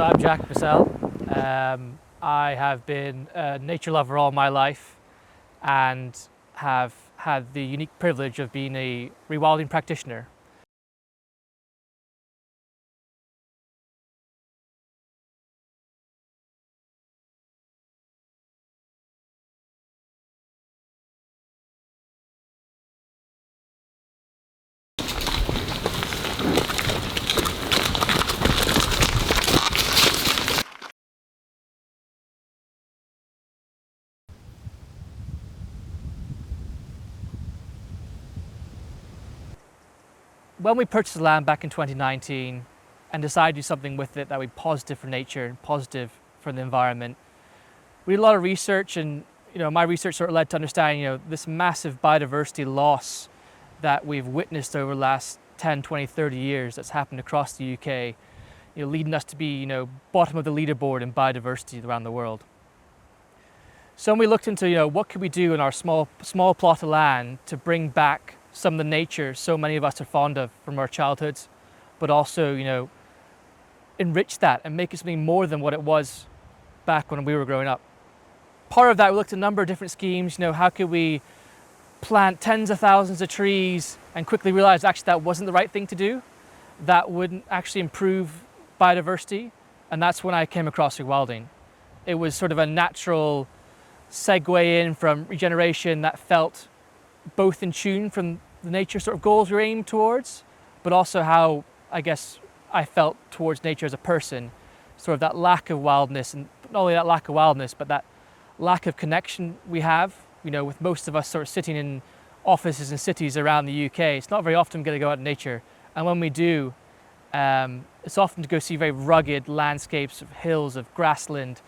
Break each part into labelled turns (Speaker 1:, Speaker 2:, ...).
Speaker 1: I'm Jack Purcell. I have been a nature lover all my life and have had the unique privilege of being a rewilding practitioner. When we purchased the land back in 2019 and decided to do something with it that would be positive for nature and positive for the environment, we did a lot of research, and my research sort of led to understanding this massive biodiversity loss that we've witnessed over the last 10, 20, 30 years that's happened across the UK, leading us to be bottom of the leaderboard in biodiversity around the world. So when we looked into what could we do in our small plot of land to bring back some of the nature so many of us are fond of from our childhoods, but also enrich that and make it something more than what it was back when we were growing up. Part of that, we looked at a number of different schemes. How could we plant tens of thousands of trees and quickly realize actually that wasn't the right thing to do? That wouldn't actually improve biodiversity. And that's when I came across rewilding. It was sort of a natural segue in from regeneration that felt both in tune from the nature sort of goals we were aiming towards, but also how I guess I felt towards nature as a person, sort of that lack of wildness, and not only that lack of wildness, but that lack of connection we have, with most of us sort of sitting in offices and cities around the UK. It's not very often going to go out in nature, and when we do, it's often to go see very rugged landscapes of hills, of grassland,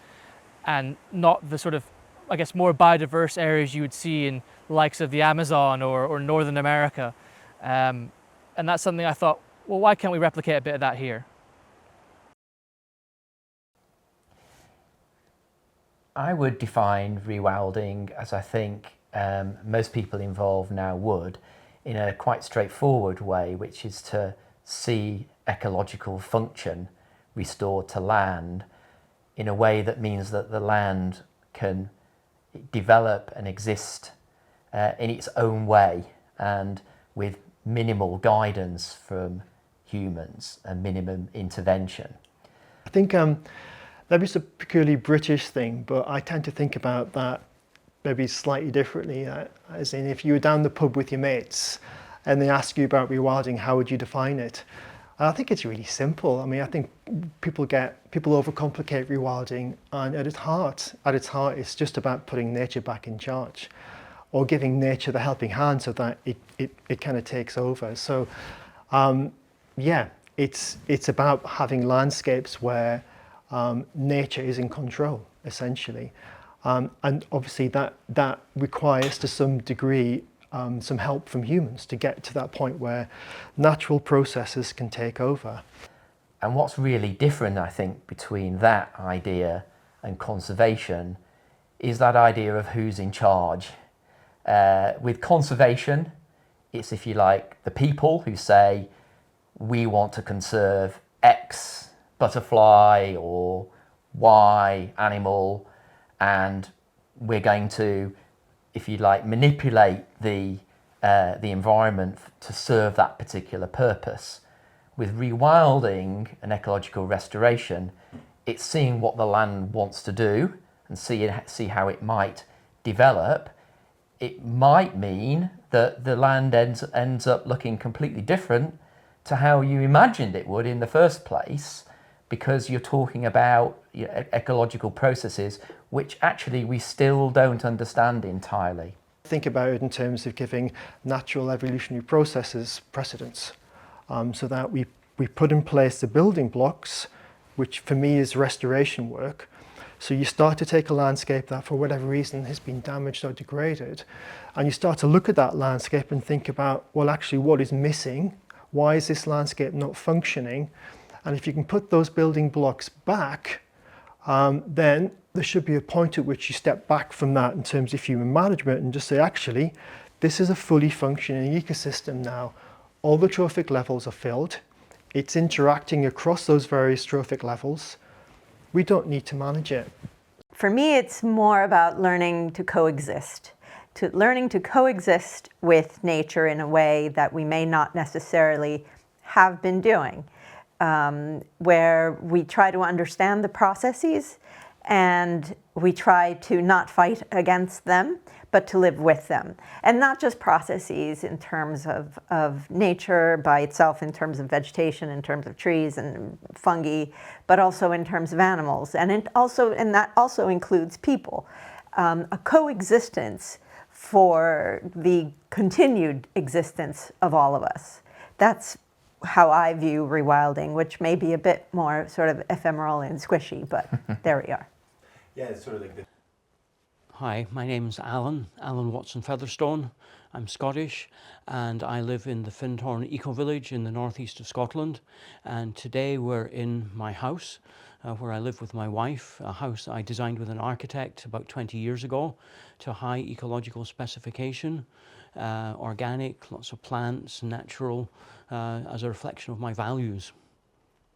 Speaker 1: and not the sort of, I guess, more biodiverse areas you would see in the likes of the Amazon or Northern America. And that's something I thought, well, why can't we replicate a bit of that here?
Speaker 2: I would define rewilding as I think most people involved now would, in a quite straightforward way, which is to see ecological function restored to land in a way that means that the land can develop and exist in its own way and with minimal guidance from humans and minimum intervention.
Speaker 3: I think maybe it's a peculiarly British thing, but I tend to think about that maybe slightly differently. As in, if you were down the pub with your mates and they ask you about rewilding, how would you define it? I think it's really simple. I mean, I think people overcomplicate rewilding, and at its heart, it's just about putting nature back in charge, or giving nature the helping hand so that it kind of takes over. So, yeah, it's about having landscapes where nature is in control, essentially, and obviously that requires to some degree some help from humans to get to that point where natural processes can take over.
Speaker 2: And what's really different, I think, between that idea and conservation is that idea of who's in charge. With conservation, it's, if you like, the people who say, we want to conserve X butterfly or Y animal, and we're going to, if you like, manipulate the environment to serve that particular purpose. With rewilding and ecological restoration, it's seeing what the land wants to do and see how it might develop. It might mean that the land ends up looking completely different to how you imagined it would in the first place, because you're talking about ecological processes which actually we still don't understand entirely.
Speaker 3: Think about it in terms of giving natural evolutionary processes precedence, so that we put in place the building blocks, which for me is restoration work. So you start to take a landscape that for whatever reason has been damaged or degraded, and you start to look at that landscape and think about, well, actually what is missing? Why is this landscape not functioning? And if you can put those building blocks back, then there should be a point at which you step back from that in terms of human management and just say, actually, this is a fully functioning ecosystem now. All the trophic levels are filled. It's interacting across those various trophic levels. we don't need to manage it.
Speaker 4: For me, it's more about learning to coexist. Learning to coexist with nature in a way that we may not necessarily have been doing, where we try to understand the processes and we try to not fight against them, but to live with them. And not just processes in terms of nature by itself, in terms of vegetation, in terms of trees and fungi, but also in terms of animals. And that also includes people. A coexistence for the continued existence of all of us. That's how I view rewilding, which may be a bit more sort of ephemeral and squishy, but there we are.
Speaker 5: Yeah, it's sort of like the...
Speaker 6: Hi, my name's Alan Watson Featherstone. I'm Scottish and I live in the Findhorn Eco-Village in the northeast of Scotland. And today we're in my house where I live with my wife, a house I designed with an architect about 20 years ago to high ecological specification, organic, lots of plants, natural, as a reflection of my values.